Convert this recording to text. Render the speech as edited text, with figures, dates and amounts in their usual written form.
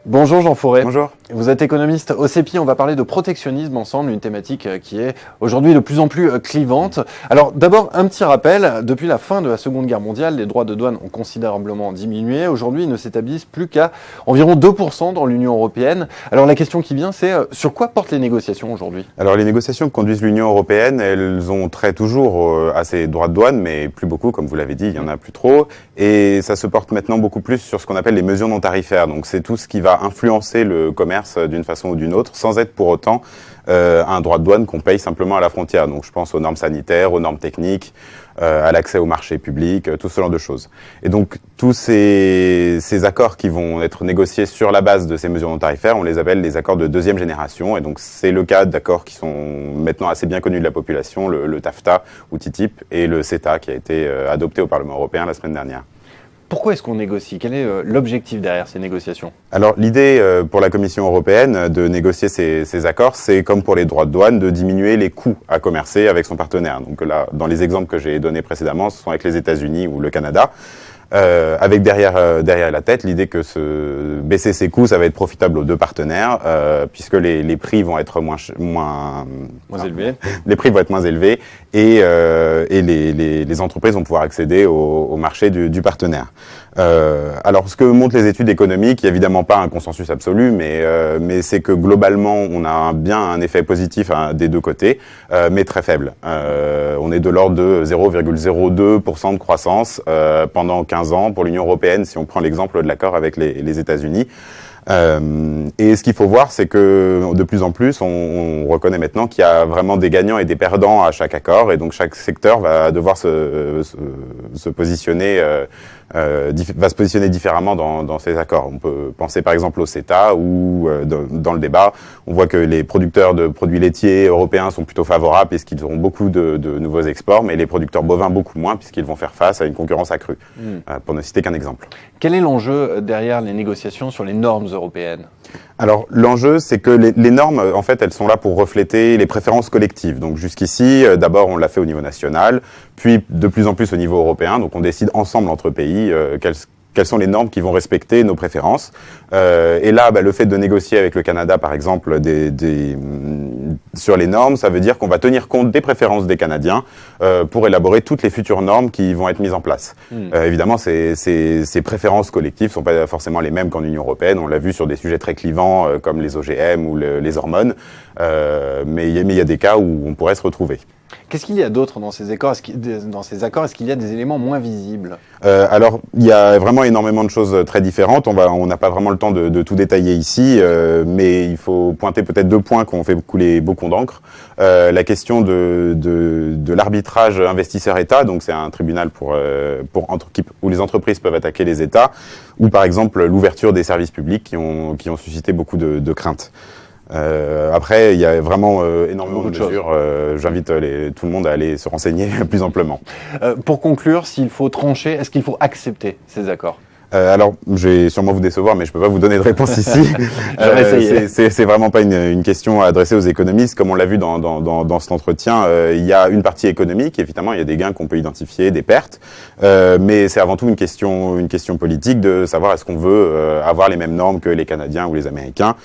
Bonjour Jean Fauré. Bonjour. Vous êtes économiste au CEPI, on va parler de protectionnisme ensemble, une thématique qui est aujourd'hui de plus en plus clivante. Alors d'abord un petit rappel, depuis la fin de la Seconde Guerre mondiale, les droits de douane ont considérablement diminué. Aujourd'hui, ils ne s'établissent plus qu'à environ 2% dans l'Union européenne. Alors la question qui vient, c'est sur quoi portent les négociations aujourd'hui? Alors les négociations que conduisent l'Union européenne, elles ont trait toujours à ces droits de douane, mais plus beaucoup, comme vous l'avez dit, il y en a plus trop. Et ça se porte maintenant beaucoup plus sur ce qu'on appelle les mesures non tarifaires. Donc c'est tout ce qui va influencer le commerce d'une façon ou d'une autre, sans être pour autant un droit de douane qu'on paye simplement à la frontière. Donc je pense aux normes sanitaires, aux normes techniques, à l'accès au marché public, tout ce genre de choses. Et donc tous ces accords qui vont être négociés sur la base de ces mesures non tarifaires, on les appelle les accords de deuxième génération. Et donc c'est le cas d'accords qui sont maintenant assez bien connus de la population, le TAFTA ou TTIP et le CETA qui a été adopté au Parlement européen la semaine dernière. Pourquoi est-ce qu'on négocie? Quel est l'objectif derrière ces négociations? Alors l'idée pour la Commission européenne de négocier ces accords, c'est comme pour les droits de douane, de diminuer les coûts à commercer avec son partenaire. Donc là, dans les exemples que j'ai donnés précédemment, ce sont avec les États-Unis ou le Canada. Avec derrière la tête l'idée que baisser ses coûts, ça va être profitable aux deux partenaires, puisque les prix vont être moins élevés. Les prix vont être moins élevés et les entreprises vont pouvoir accéder au marché du partenaire. Alors, ce que montrent les études économiques, il n'y a évidemment pas un consensus absolu, mais c'est que globalement, on a bien un effet positif des deux côtés, mais très faible. On est de l'ordre de 0,02% de croissance pendant 15 ans pour l'Union européenne, si on prend l'exemple de l'accord avec les États-Unis. Et ce qu'il faut voir, c'est que de plus en plus, on reconnaît maintenant qu'il y a vraiment des gagnants et des perdants à chaque accord, et donc chaque secteur va devoir se positionner différemment dans ces accords. On peut penser par exemple au CETA, où dans le débat, on voit que les producteurs de produits laitiers européens sont plutôt favorables puisqu'ils auront beaucoup de nouveaux exports, mais les producteurs bovins beaucoup moins puisqu'ils vont faire face à une concurrence accrue, pour ne citer qu'un exemple. Quel est l'enjeu derrière les négociations sur les normes européennes? Alors l'enjeu, c'est que les normes, en fait, elles sont là pour refléter les préférences collectives. Donc jusqu'ici, d'abord on l'a fait au niveau national, puis de plus en plus au niveau européen. Donc on décide ensemble entre pays quelles sont les normes qui vont respecter nos préférences. Et là, le fait de négocier avec le Canada, par exemple, sur les normes, ça veut dire qu'on va tenir compte des préférences des Canadiens pour élaborer toutes les futures normes qui vont être mises en place. Évidemment, ces préférences collectives ne sont pas forcément les mêmes qu'en Union européenne. On l'a vu sur des sujets très clivants comme les OGM ou les hormones. Mais il y a des cas où on pourrait se retrouver. Qu'est-ce qu'il y a d'autre dans ces accords? Est-ce qu'il y a des éléments moins visibles? Alors, il y a vraiment énormément de choses très différentes. On n'a pas vraiment le temps de tout détailler ici, mais il faut pointer peut-être deux points qui ont fait couler beaucoup d'encre. La question de l'arbitrage investisseur-État, donc c'est un tribunal où les entreprises peuvent attaquer les États, ou par exemple l'ouverture des services publics qui ont suscité beaucoup de craintes. Après, il y a vraiment énormément de mesures. J'invite tout le monde à aller se renseigner plus amplement. Pour conclure, s'il faut trancher, est-ce qu'il faut accepter ces accords? Alors, je vais sûrement vous décevoir, mais je peux pas vous donner de réponse ici. C'est vraiment pas une question à adresser aux économistes. Comme on l'a vu dans cet entretien, il y a une partie économique. Évidemment, il y a des gains qu'on peut identifier, des pertes, mais c'est avant tout une question politique de savoir est-ce qu'on veut avoir les mêmes normes que les Canadiens ou les Américains.